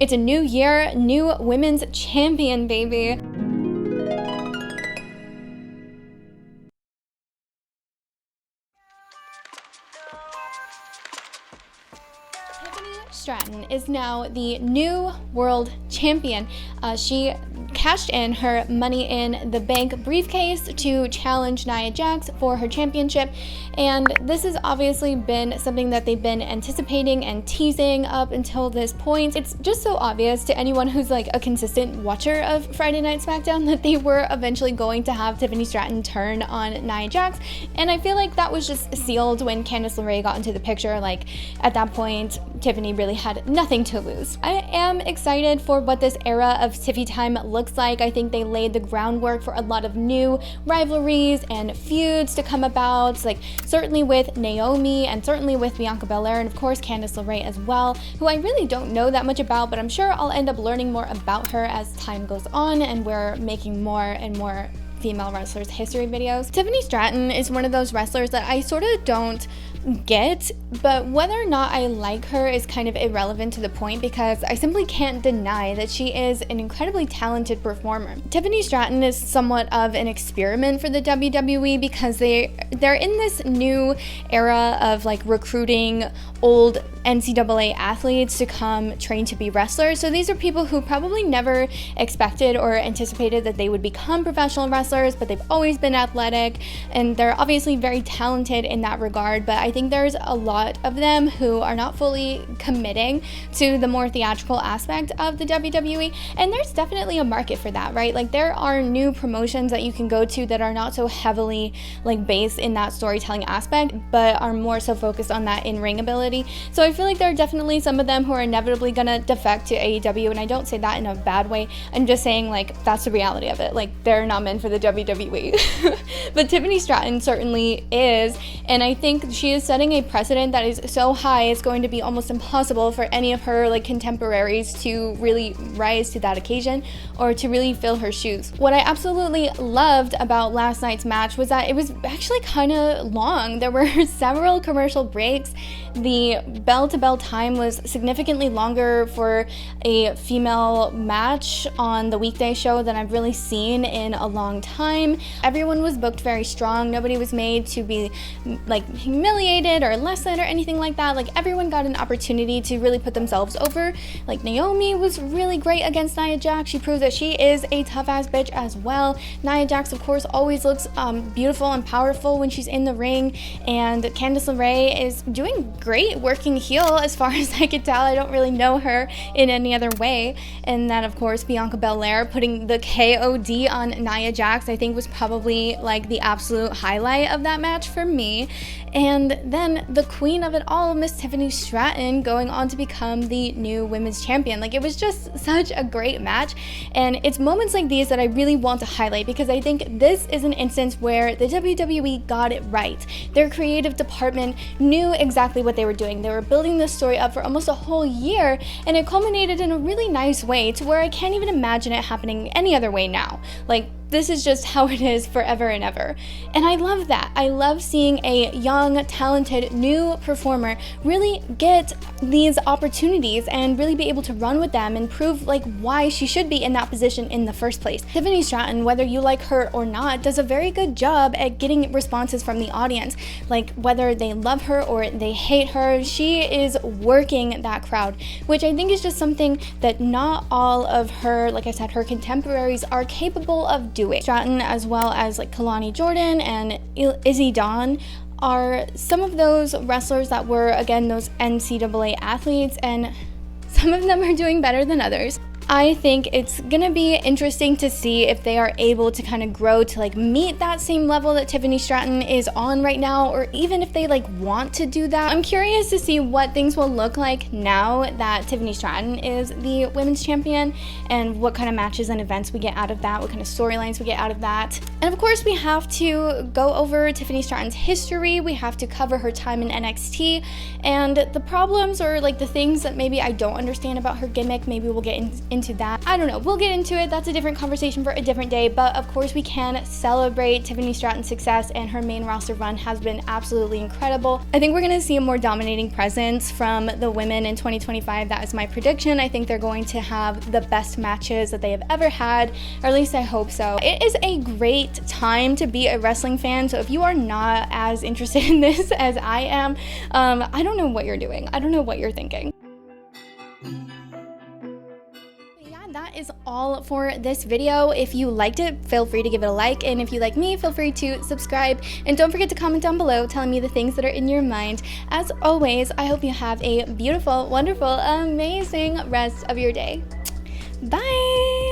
It's a new year, new women's champion, baby. Tiffany Stratton is now the new world champion. She cashed in her Money in the Bank briefcase to challenge Nia Jax for her championship, and this has obviously been something that they've been anticipating and teasing up until this point. It's just so obvious to anyone who's like a consistent watcher of Friday Night SmackDown that they were eventually going to have Tiffany Stratton turn on Nia Jax, and I feel like that was just sealed when Candice LeRae got into the picture. Like, at that point, Tiffany really had nothing to lose. I am excited for what this era of Tiffy time looks like. I think they laid the groundwork for a lot of new rivalries and feuds to come about, like certainly with Naomi and certainly with Bianca Belair, and of course Candice LeRae as well, who I really don't know that much about, but I'm sure I'll end up learning more about her as time goes on and we're making more and more female wrestlers history videos. Tiffany Stratton is one of those wrestlers that I sort of don't get, but whether or not I like her is kind of irrelevant to the point, because I simply can't deny that she is an incredibly talented performer. Tiffany Stratton is somewhat of an experiment for the WWE because they're in this new era of like recruiting old NCAA athletes to come train to be wrestlers. So these are people who probably never expected or anticipated that they would become professional wrestlers, but they've always been athletic and they're obviously very talented in that regard. But I think there's a lot of them who are not fully committing to the more theatrical aspect of the WWE, and there's definitely a market for that, right? Like, there are new promotions that you can go to that are not so heavily like based in that storytelling aspect, but are more so focused on that in-ring ability. So I feel like there are definitely some of them who are inevitably gonna defect to AEW, and I don't say that in a bad way. I'm just saying, like, that's the reality of it. Like, they're not meant for the WWE. But Tiffany Stratton certainly is, and I think she is setting a precedent that is so high it's going to be almost impossible for any of her like contemporaries to really rise to that occasion or to really fill her shoes. What I absolutely loved about last night's match was that it was actually kind of long. There were several commercial breaks. The bell-to-bell time was significantly longer for a female match on the weekday show than I've really seen in a long time. Everyone was booked very strong. Nobody was made to be like humiliated or less than or anything like that. Like, everyone got an opportunity to really put themselves over. Like, Naomi was really great against Nia Jax. She proved that she is a tough-ass bitch as well. Nia Jax, of course, always looks beautiful and powerful when she's in the ring, and Candice LeRae is doing great working heel as far as I could tell. I don't really know her in any other way. And then, of course, Bianca Belair putting the KOD on Nia Jax, I think, was probably like the absolute highlight of that match for me. And then the queen of it all, Miss Tiffany Stratton, going on to become the new women's champion. Like, it was just such a great match, and it's moments like these that I really want to highlight, because I think this is an instance where the WWE got it right. Their creative department knew exactly what they were doing. They were building this story up for almost a whole year, and it culminated in a really nice way to where I can't even imagine it happening any other way now. Like, this is just how it is forever and ever. And I love that. I love seeing a young, talented, new performer really get these opportunities and really be able to run with them and prove like why she should be in that position in the first place. Tiffany Stratton, whether you like her or not, does a very good job at getting responses from the audience. Like, whether they love her or they hate her, she is working that crowd, which I think is just something that not all of her, like I said, her contemporaries are capable of doing. Stratton, as well as like Kalani Jordan and Izzy Dawn, are some of those wrestlers that were, again, those NCAA athletes, and some of them are doing better than others. I think it's gonna be interesting to see if they are able to kind of grow to like meet that same level that Tiffany Stratton is on right now, or even if they like want to do that. I'm curious to see what things will look like now that Tiffany Stratton is the women's champion, and what kind of matches and events we get out of that, what kind of storylines we get out of that. And of course, we have to go over Tiffany Stratton's history. We have to cover her time in NXT and the problems or like the things that maybe I don't understand about her gimmick. Maybe we'll get into into that. I don't know, we'll get into it. That's a different conversation for a different day, but of course we can celebrate Tiffany Stratton's success, and her main roster run has been absolutely incredible. I think we're gonna see a more dominating presence from the women in 2025. That is my prediction. I think they're going to have the best matches that they have ever had, or at least I hope so. It is a great time to be a wrestling fan, so if you are not as interested in this as I am, I don't know what you're doing. I don't know what you're thinking. That is all for this video. If you liked it, feel free to give it a like, and if you like me, feel free to subscribe, and don't forget to comment down below telling me the things that are in your mind. As always, I hope you have a beautiful, wonderful, amazing rest of your day. Bye!